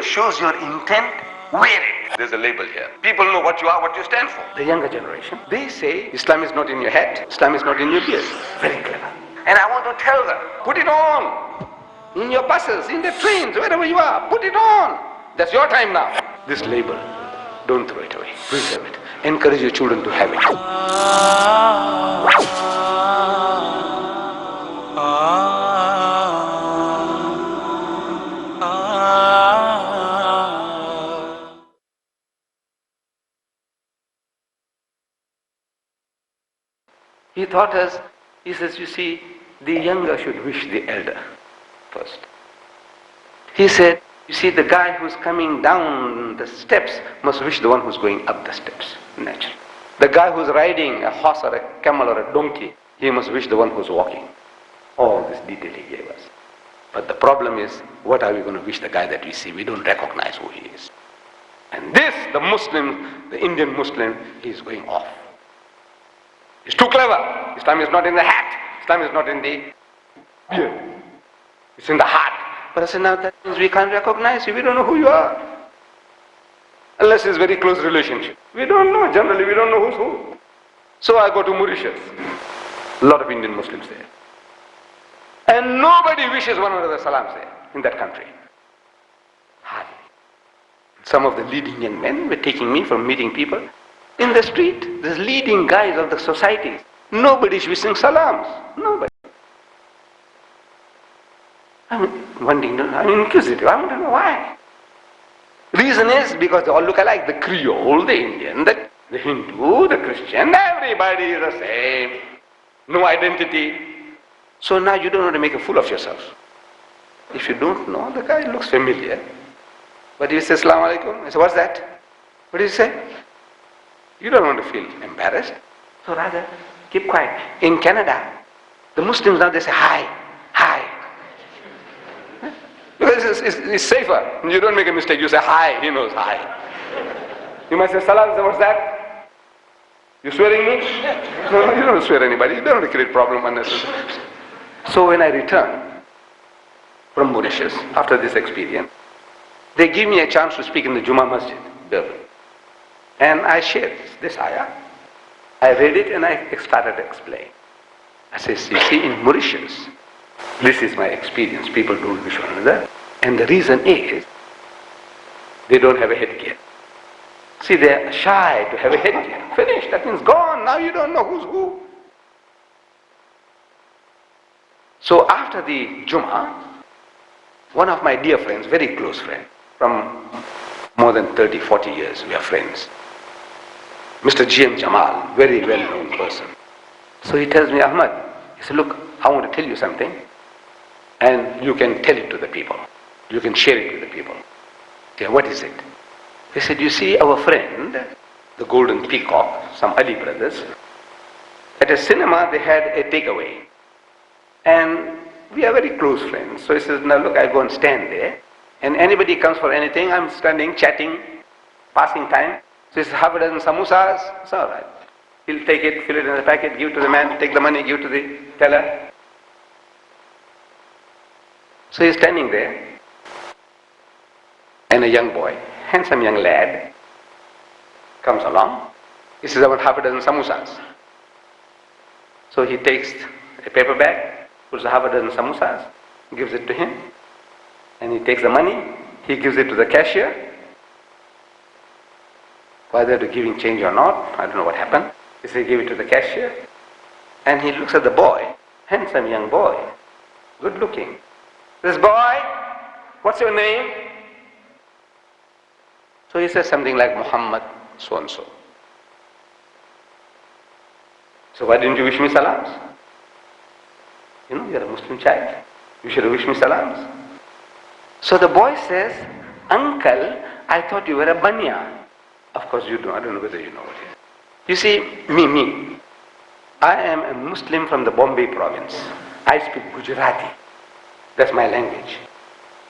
shows your intent, wear it. There's a label here. People know what you are, what you stand for. The younger generation, they say Islam is not in your head, Islam is not in your beard. Very clever. And I want to tell them, put it on. In your buses, in the trains, wherever you are, put it on. That's your time now. This label, don't throw it away. Preserve it. Encourage your children to have it. He taught us, he says, you see, the younger should wish the elder first. He said, you see, the guy who's coming down the steps must wish the one who's going up the steps, naturally. The guy who's riding a horse or a camel or a donkey, he must wish the one who's walking. All this detail he gave us. But the problem is, what are we going to wish the guy that we see? We don't recognize who he is. And this, the Muslim, the Indian Muslim, he's going off. He's too clever. Islam is not in the hat. Islam is not in the beard. It's in the heart. But I said, now that means we can't recognize you. We don't know who you are. Unless it's very close relationship. We don't know. Generally, we don't know who's who. So I go to Mauritius. A lot of Indian Muslims there. And nobody wishes one another salams there, in that country. Hardly. Some of the leading young men were taking me from meeting people. In the street, the leading guys of the societies, nobody's wishing salams. Nobody. I'm inquisitive. I want to know why. Reason is because they all look alike. The Creole, the Indian, the Hindu, the Christian, everybody is the same. No identity. So now you don't want to make a fool of yourself. If you don't know, the guy looks familiar. But he says, Assalamu alaikum. I say, what's that? What did he say? You don't want to feel embarrassed. So rather, keep quiet. In Canada, the Muslims now, they say, hi, hi. Because it's safer. You don't make a mistake. You say, hi. He knows, hi. You might say, salam. What's that? You swearing me? No, you don't swear anybody. You don't want to create problem unnecessarily. So when I return from Mauritius, after this experience, they give me a chance to speak in the Jummah Masjid building. And I shared this ayah. I read it and I started to explain. I says, you see, in Mauritius, this is my experience. People don't wish one another. And the reason is, they don't have a headgear. See, they're shy to have a headgear. Finished. That means gone. Now you don't know who's who. So after the Jummah, one of my dear friends, very close friend, from more than 30, 40 years, we are friends. Mr. G.M. Jamal, very well-known person. So he tells me, Ahmed, he said, look, I want to tell you something, and you can tell it to the people. You can share it with the people. I said, what is it? He said, you see, our friend, the Golden Peacock, some Ali brothers, at a cinema they had a takeaway. And we are very close friends. So he says, now look, I go and stand there, and anybody comes for anything, I'm standing, chatting, passing time. So he says, half a dozen samosas, it's all right. He'll take it, fill it in a packet, give it to the man, take the money, give it to the teller. So he's standing there, and a young boy, handsome young lad, comes along. He says, I want half a dozen samosas. So he takes a paper bag, puts half a dozen samosas, gives it to him, and he takes the money, he gives it to the cashier. Whether they're giving change or not, I don't know what happened. He said, give it to the cashier, and he looks at the boy, handsome young boy, good looking. This boy, what's your name? So he says something like Muhammad so-and-so. So why didn't you wish me salams? You know, you're a Muslim child. You should have wished me salams. So the boy says, Uncle, I thought you were a banya. Of course you don't. I don't know whether you know what it is. You see, me. I am a Muslim from the Bombay province. I speak Gujarati. That's my language.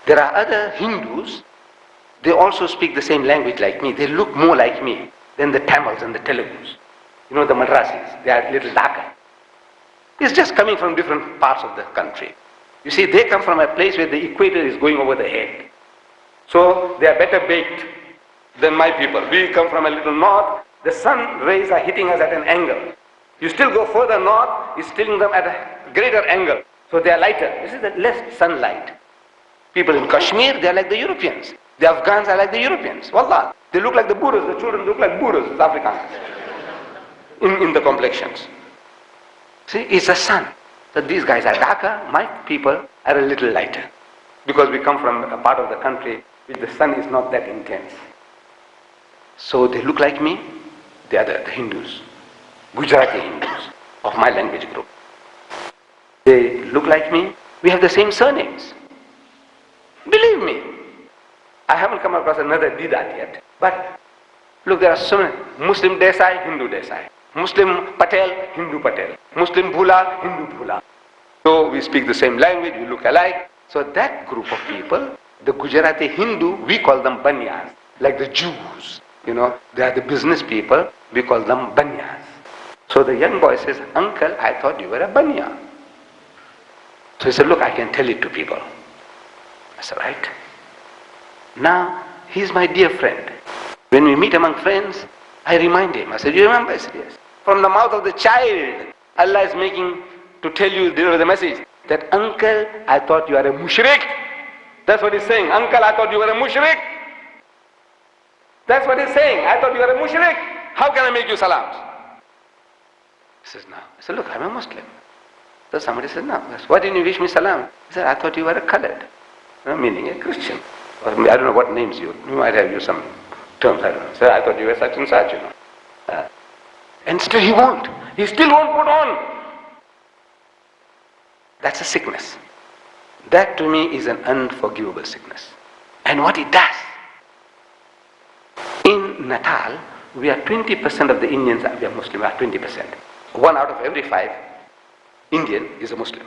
There are other Hindus. They also speak the same language like me. They look more like me than the Tamils and the Telugus. You know, the Madrasis. They are a little darker. It's just coming from different parts of the country. You see, they come from a place where the equator is going over the head. So they are better baked than my people. We come from a little north. The sun rays are hitting us at an angle. You still go further north, it's hitting them at a greater angle. So they are lighter. This is the less sunlight. People in Kashmir, they are like the Europeans. The Afghans are like the Europeans. Wallah, they look like the Buddhas. The children look like Buddhas, the Africans, in the complexions. See, it's the sun. So these guys are darker, my people are a little lighter. Because we come from a part of the country which the sun is not that intense. So they look like me, they are the Hindus, Gujarati Hindus of my language group. They look like me, we have the same surnames. Believe me, I haven't come across another Deedat yet. But look, there are so many. Muslim Desai, Hindu Desai. Muslim Patel, Hindu Patel. Muslim Bhula, Hindu Bhula. So we speak the same language, we look alike. So that group of people, the Gujarati Hindu, we call them Banyas. Like the Jews, they are the business people, we call them Banyas. So the young boy says, "Uncle, I thought you were a Banya." So he said, "Look, I can tell it to people." I said, "Right." Now, he's my dear friend. When we meet among friends, I remind him. I said, "You remember?" I said, "Yes." From the mouth of the child, Allah is making to tell you the message that, "Uncle, I thought you are a mushrik." That's what he's saying. "Uncle, I thought you were a mushrik." That's what he's saying. "I thought you were a mushrik. How can I make you salams?" He says, "No." I said, "Look, I'm a Muslim." So somebody said, "No." I said, "Why didn't you wish me salam?" He said, "I thought you were a colored," meaning a Christian. Or I don't know what names you might have used some terms, I don't know. So I thought you were such and such, And still he won't. He still won't put on. That's a sickness. That to me is an unforgivable sickness. And what it does, in Natal, we are 20% of the Indians, we are Muslim, we are 20%. 1 out of every 5 Indian is a Muslim.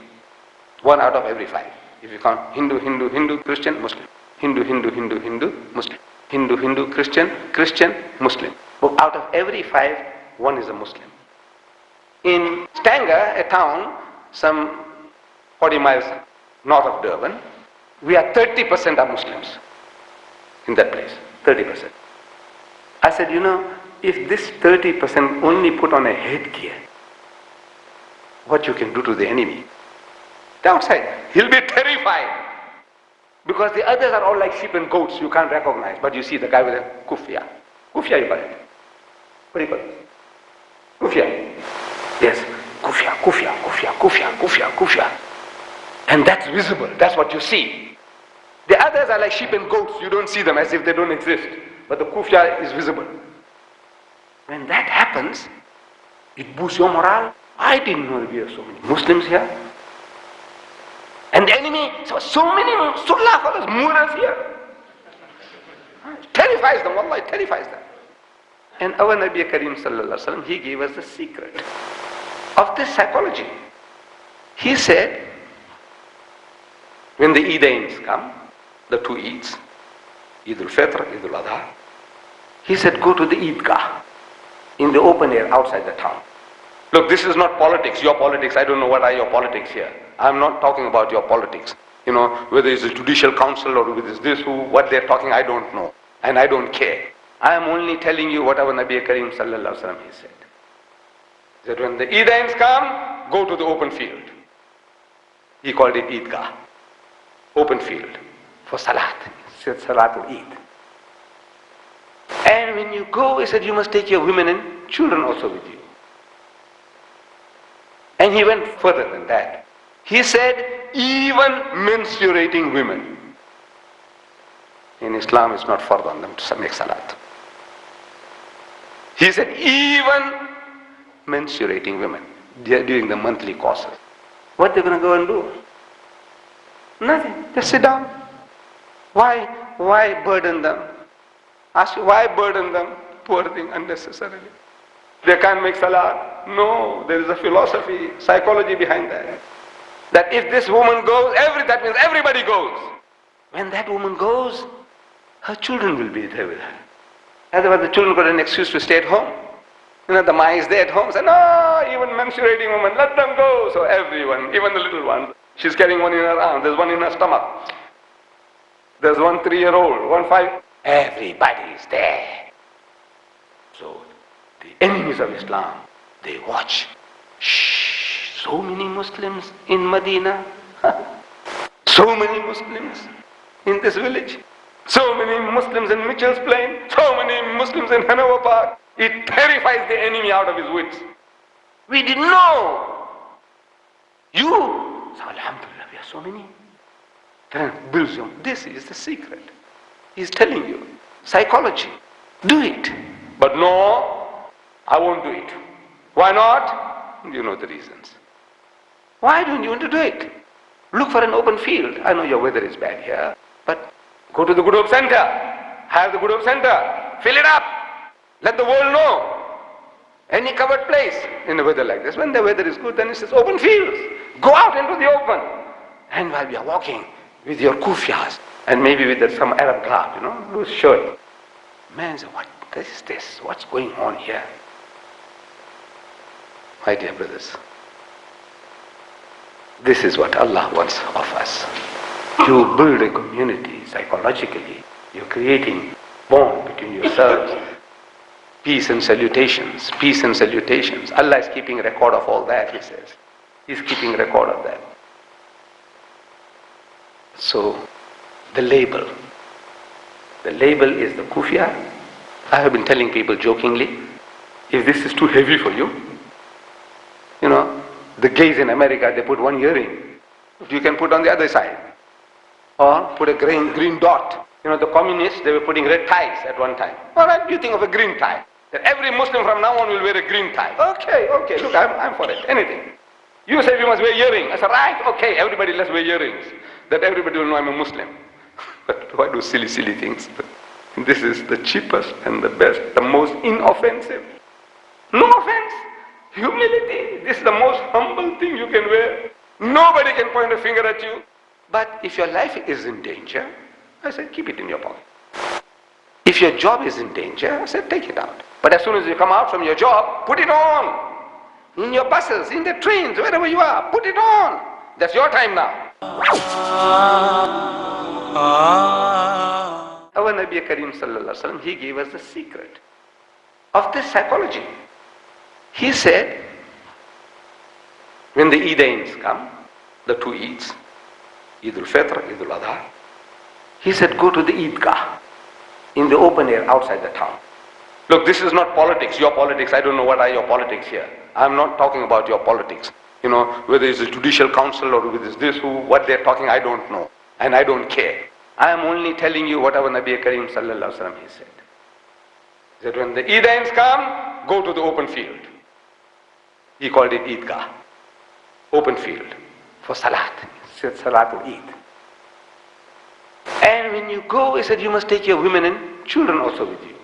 1 out of every 5. If you count Hindu, Hindu, Hindu, Christian, Muslim. Hindu, Hindu, Hindu, Hindu, Muslim. Hindu, Hindu, Christian, Christian, Muslim. But out of every 5, 1 is a Muslim. In Stanger, a town, some 40 miles north of Durban, we are 30% are Muslims in that place. 30%. I said, if this 30% only put on a headgear, what you can do to the enemy? The outside, he'll be terrified. Because the others are all like sheep and goats, you can't recognize. But you see the guy with a kufya. Kufya you call it. What do you call it? Kufya. Yes. Kufya, kufya, kufya, kufya, kufya, kufya. And that's visible. That's what you see. The others are like sheep and goats. You don't see them as if they don't exist. But the kufya is visible. When that happens, it boosts your morale. I didn't know there were so many Muslims here. And the enemy, so many Sunnah followers, Muras here. It terrifies them, Allah, it terrifies them. And our Nabi Kareem Sallallahu Alaihi Wasallam, he gave us the secret of this psychology. He said, when the Eidains come, the 2 Eids, Eid al-Fitr, Eid al-Adha, he said, go to the Eidgah, in the open air outside the town. Look, this is not politics, your politics. I don't know what are your politics here. I'm not talking about your politics. Whether it's a judicial council or whether it's this, what they're talking, I don't know. And I don't care. I am only telling you what our Nabi Kareem Sallallahu Alaihi Wasallam he said. That when the Eidains come, go to the open field. He called it Eidgah. Open field for Salat. He said Salatul Eid. And when you go, he said, you must take your women and children also with you. And he went further than that. He said, even mensurating women. In Islam, it's not fard on them to make salat. He said, even mensurating women during the monthly courses. What they're going to go and do? Nothing. Just sit down. Why burden them? Ask you, why burden them? Poor thing, unnecessarily. They can't make salat. No, there is a philosophy, psychology behind that. That if this woman goes, that means everybody goes. When that woman goes, her children will be there with her. Otherwise the children got an excuse to stay at home. The ma is there at home, say, no, even menstruating woman, let them go. So everyone, even the little one, she's carrying one in her arm, there's one in her stomach. There's one 3-year-old, one 5. Everybody is there. So the enemies of Islam, they watch. Shh, so many Muslims in Medina. So many Muslims in this village. So many Muslims in Mitchell's Plain. So many Muslims in Hanover Park. It terrifies the enemy out of his wits. We didn't know. You, so Alhamdulillah, we are so many. This is the secret. He's telling you. Psychology. Do it. But no, I won't do it. Why not? You know the reasons. Why don't you want to do it? Look for an open field. I know your weather is bad here, but go to the Good Hope Center. Have the Good Hope Center. Fill it up. Let the world know. Any covered place in a weather like this. When the weather is good, then it says open fields. Go out into the open. And while we are walking with your kufias and maybe with some Arab garb, loose shirt. Man says, what is this? What's going on here? My dear brothers, this is what Allah wants of us. You build a community psychologically. You're creating bond between yourselves. Peace and salutations. Peace and salutations. Allah is keeping record of all that, He says. He's keeping record of that. So, the label. The label is the kufia. I have been telling people jokingly, if this is too heavy for you, the gays in America, they put one earring. You can put on the other side. Or put a green dot. The communists, they were putting red ties at one time. All right, you think of a green tie. That every Muslim from now on will wear a green tie. Okay, look, I'm for it. Anything. You say we must wear earrings. I said, right, okay, everybody let's wear earrings. That everybody will know I'm a Muslim. But why do silly things? This is the cheapest and the best, the most inoffensive. No offense. Humility. This is the most humble thing you can wear. Nobody can point a finger at you. But if your life is in danger, I said, keep it in your pocket. If your job is in danger, I said, take it out. But as soon as you come out from your job, put it on. In your buses, in the trains, wherever you are, put it on. That's your time now. Our Nabi Kareem Sallallahu Alaihi Wasallam, he gave us the secret of this psychology. He said, when the Eidains come, the two Eids, Eid al-Fitr, Eid al-Adha, he said, go to the Eidgah, in the open air outside the town. Look, this is not politics, your politics. I don't know what are your politics here. I'm not talking about your politics. Whether it's a judicial council or whether it's this, what they're talking, I don't know. And I don't care. I am only telling you what our Nabi Kareem Sallallahu Alaihi Wasallam, he said. That when the Eidains come, go to the open field. He called it Eidgah. Open field for Salat. He said Salatul Eid. And when you go, he said, you must take your women and children also with you.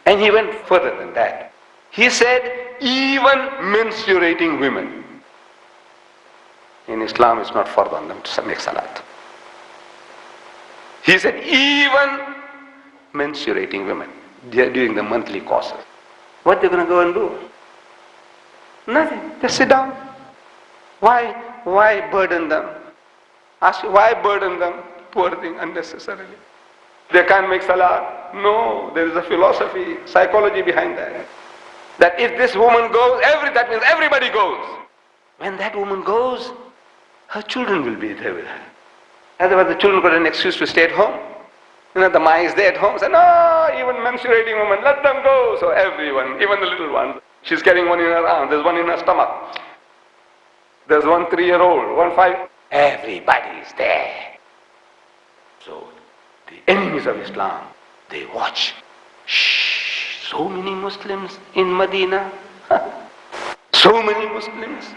And he went further than that. He said, even menstruating women. In Islam, it's not fard on them to make salat. He said, even menstruating women during the monthly courses. What they're going to go and do? Nothing. Just sit down. Why burden them? Ask you, why burden them? Poor thing, unnecessarily. They can't make salat. No, there is a philosophy, psychology behind that. That if this woman goes, that means everybody goes. When that woman goes, her children will be there with her. Otherwise the children got an excuse to stay at home. The ma is there at home, say, no, even menstruating women, let them go. So everyone, even the little ones, she's carrying one in her arm, there's one in her stomach. There's one 3-year-old, one 5. Everybody is there. So the enemies of Islam, they watch. Shh, so many Muslims in Medina. So many Muslims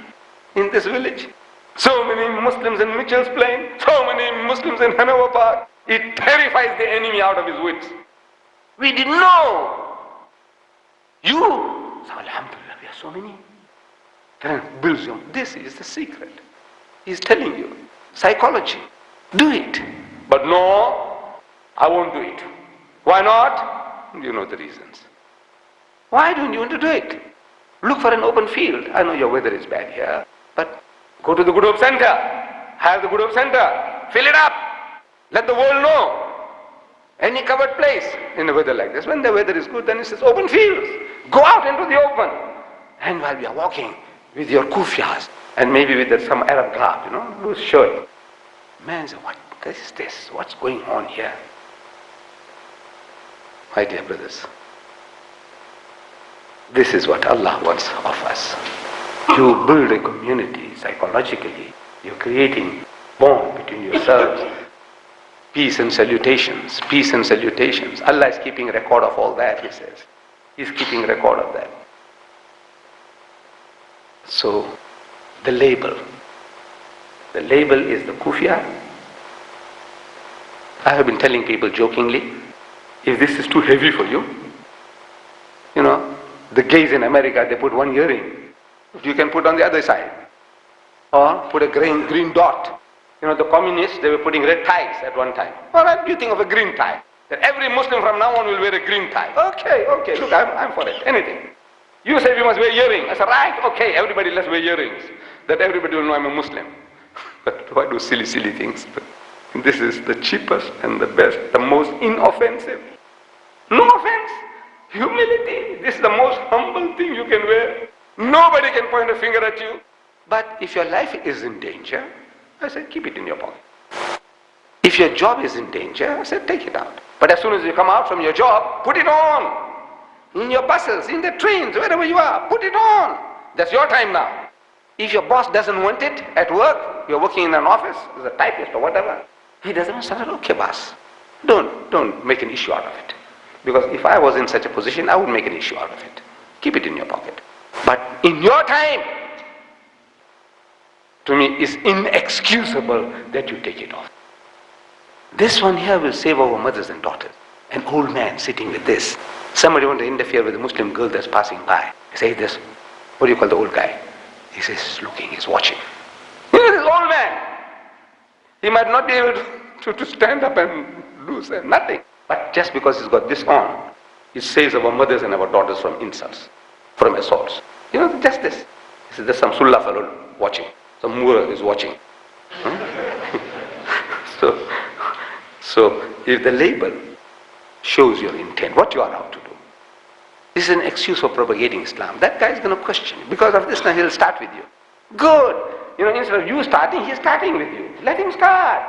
in this village. So many Muslims in Mitchell's Plain. So many Muslims in Hanover Park. It terrifies the enemy out of his wits. We didn't know. You, so Alhamdulillah, we are so many. This is the secret. He's telling you. Psychology. Do it. But no, I won't do it. Why not? You know the reasons. Why don't you want to do it? Look for an open field. I know your weather is bad here, but go to the Good Hope Center. Have the Good Hope Center. Fill it up. Let the world know. Any covered place in a weather like this. When the weather is good, then it says open fields. Go out into the open. And while we are walking with your kufias and maybe with some Arab garb, loose shirt. Man says, what is this? What's going on here? My dear brothers, this is what Allah wants of us. You build a community psychologically. You're creating bond between yourselves. Peace and salutations, peace and salutations. Allah is keeping record of all that, He says. He's keeping record of that. So, the label is the kufia. I have been telling people jokingly, if this is too heavy for you, the gays in America, they put one earring. You can put on the other side. Or put a green dot. The communists, they were putting red ties at one time. All right, you think of a green tie. That every Muslim from now on will wear a green tie. Okay, look, I'm for it, anything. You say we must wear earrings. I said, right, okay, everybody let's wear earrings. That everybody will know I'm a Muslim. But why do silly things? This is the cheapest and the best, the most inoffensive. No offense. Humility. This is the most humble thing you can wear. Nobody can point a finger at you. But if your life is in danger, I said, keep it in your pocket. If your job is in danger, I said, take it out. But as soon as you come out from your job, put it on. In your buses, in the trains, wherever you are, put it on. That's your time now. If your boss doesn't want it at work, you're working in an office, as a typist or whatever, he doesn't want it, okay, boss. Don't make an issue out of it. Because if I was in such a position, I would make an issue out of it. Keep it in your pocket. But in your time, to me, it's inexcusable that you take it off. This one here will save our mothers and daughters. An old man sitting with this. Somebody want to interfere with a Muslim girl that's passing by. He says, this, what do you call the old guy? He says, he's looking, he's watching. This old man. He might not be able to stand up and do nothing. But just because he's got this on, it saves our mothers and our daughters from insults, from assaults. Just this. He says, there's some sulla fellow watching. Some Moor is watching. So if the label shows your intent, what you are out to do, this is an excuse for propagating Islam. That guy is going to question you. Because of this, now he'll start with you. Good. Instead of you starting, he's starting with you. Let him start.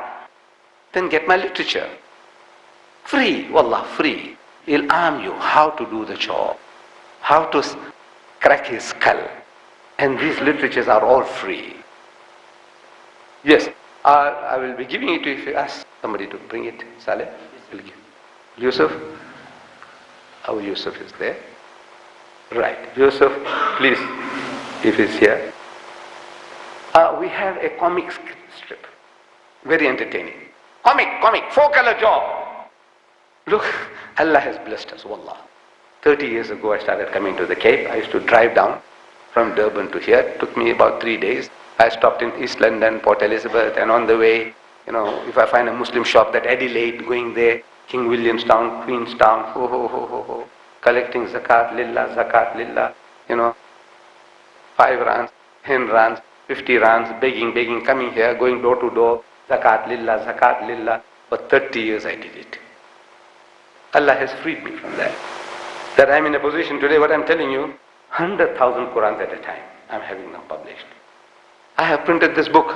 Then get my literature. Free. Wallah, free. He'll arm you how to do the job. How to crack his skull. And these literatures are all free. Yes, I will be giving it to you if you ask somebody to bring it. Saleh? Yusuf? Our Yusuf is there. Right. Yusuf, please, if he's here. We have a comic strip. Very entertaining. Comic, 4-color job. Look, Allah has blessed us, wallah. 30 years ago I started coming to the Cape. I used to drive down from Durban to here. It took me about 3 days. I stopped in East London, Port Elizabeth, and on the way, if I find a Muslim shop, that Adelaide, going there, King Williamstown, Queenstown, collecting zakat lillah, 5 rands, 10 rands, 50 rands, begging, coming here, going door to door, zakat lillah. For 30 years I did it. Allah has freed me from that. That I'm in a position today, what I'm telling you, 100,000 Qurans at a time, I'm having them published. I have printed this book,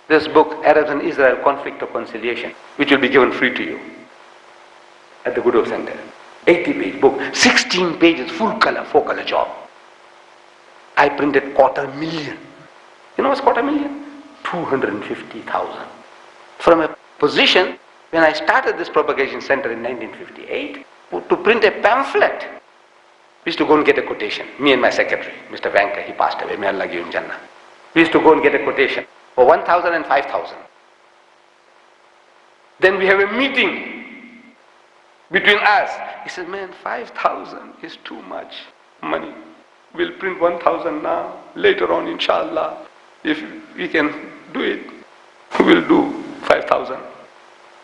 Arabs and Israel, Conflict or Conciliation, which will be given free to you at the Goodhope Center. 80-page book, 16 pages, full color, 4-color job. I printed 250,000. You know what's 250,000? 250,000. From a position, when I started this propagation center in 1958, to print a pamphlet, we used to go and get a quotation. Me and my secretary, Mr. Vanka, he passed away, may Allah give him Jannah. We used to go and get a quotation for 1,000 and 5,000. Then we have a meeting between us. He said, man, 5,000 is too much money. We'll print 1,000 now. Later on, inshallah, if we can do it, we'll do 5,000.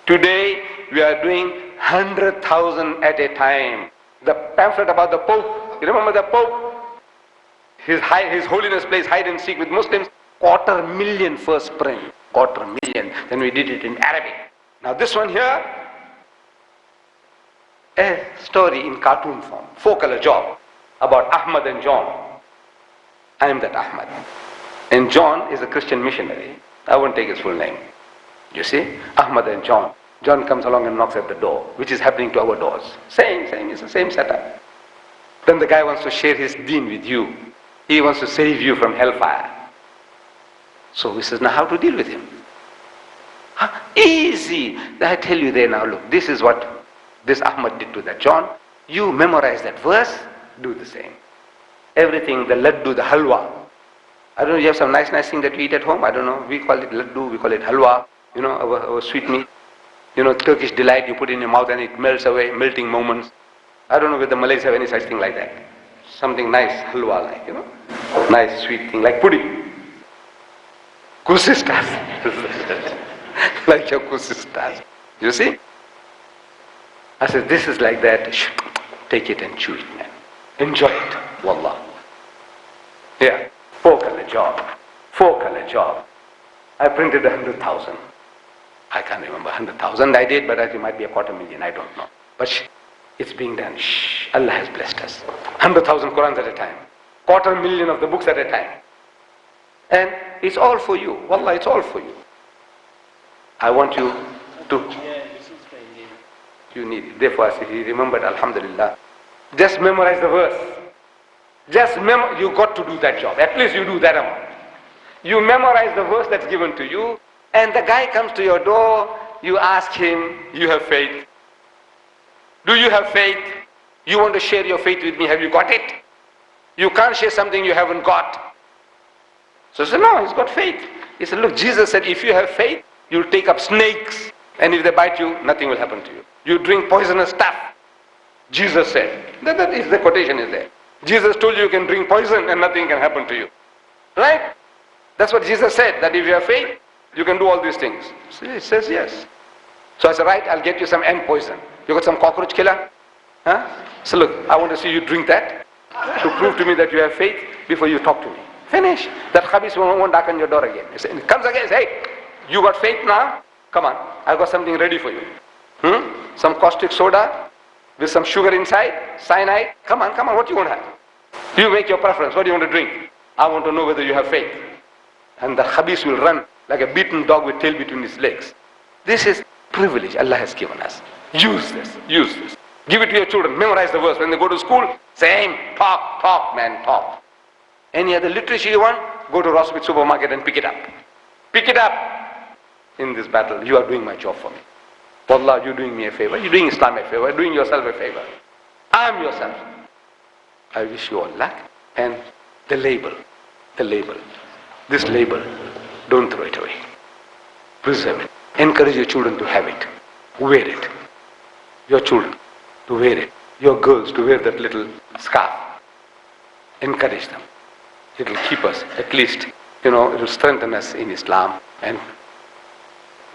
Today, we are doing 100,000 at a time. The pamphlet about the Pope, you remember the Pope? His Holiness plays hide and seek with Muslims. 250,000 first print. 250,000. Then we did it in Arabic. Now this one here, a story in cartoon form, 4-color job, about Ahmed and John. I am that Ahmed. And John is a Christian missionary. I won't take his full name. You see, Ahmed and John. John comes along and knocks at the door, which is happening to our doors. Same, it's the same setup. Then the guy wants to share his deen with you. He wants to save you from hellfire. So he says, now how to deal with him? Easy. I tell you there now, look, this is what this Ahmed did to that John. You memorize that verse, do the same. Everything, the laddu, the halwa. I don't know, you have some nice thing that we eat at home? I don't know, we call it laddu, we call it halwa, you know, our sweet meat. You know, Turkish delight, you put in your mouth and it melts away, melting moments. I don't know whether the Malays have any such thing like that. Something nice, halwa like, you know. Nice sweet thing, like pudding. Kusistas. Like your kusistas. You see? I said, this is like that. Shh, take it and chew it, man. Enjoy it. Wallah. Yeah. 4-color job. 4-color job. I printed 100,000. I can't remember 100,000 I did, but it might be 250,000, I don't know. But it's being done. Shh. Allah has blessed us. 100,000 Qurans at a time. 250,000 of the books at a time. And it's all for you. Wallah, it's all for you. I want you to... You need it. Therefore, I say, he remembered, alhamdulillah. Just memorize the verse. You got to do that job. At least you do that amount. You memorize the verse that's given to you, and the guy comes to your door, you ask him, you have faith? Do you have faith? You want to share your faith with me, have you got it? You can't share something you haven't got. So I said, no, he's got faith. He said, look, Jesus said, if you have faith, you'll take up snakes, and if they bite you, nothing will happen to you. You drink poisonous stuff. Jesus said. That is the quotation is there. Jesus told you can drink poison and nothing can happen to you. Right? That's what Jesus said, that if you have faith, you can do all these things. So he says yes. So I said, right, I'll get you some ant poison. You got some cockroach killer? Huh? So look, I want to see you drink that to prove to me that you have faith before you talk to me. Finish. That khabis won't knock on your door again. He comes again, says, hey, you got faith now? Come on, I've got something ready for you. Some caustic soda with some sugar inside, cyanide. Come on, what do you want to have? You make your preference. What do you want to drink? I want to know whether you have faith. And the khabis will run like a beaten dog with tail between his legs. This is privilege Allah has given us. Use this. Give it to your children. Memorize the verse. When they go to school, same. Talk, man, talk. Any other literature you want, go to Roswith supermarket and pick it up. Pick it up. In this battle, you are doing my job for me. Wallah, you're doing me a favor. You're doing Islam a favor. You're doing yourself a favor. I am yourself. I wish you all luck. And the label. This label, don't throw it away. Preserve it. Encourage your children to have it. Wear it. Your children to wear it. Your girls to wear that little scarf. Encourage them. It will keep us, at least, it will strengthen us in Islam and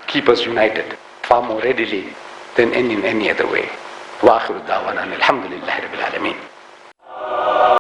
keep us united far more readily than in any other way. وآخر دعوانا الحمد لله رب العالمين.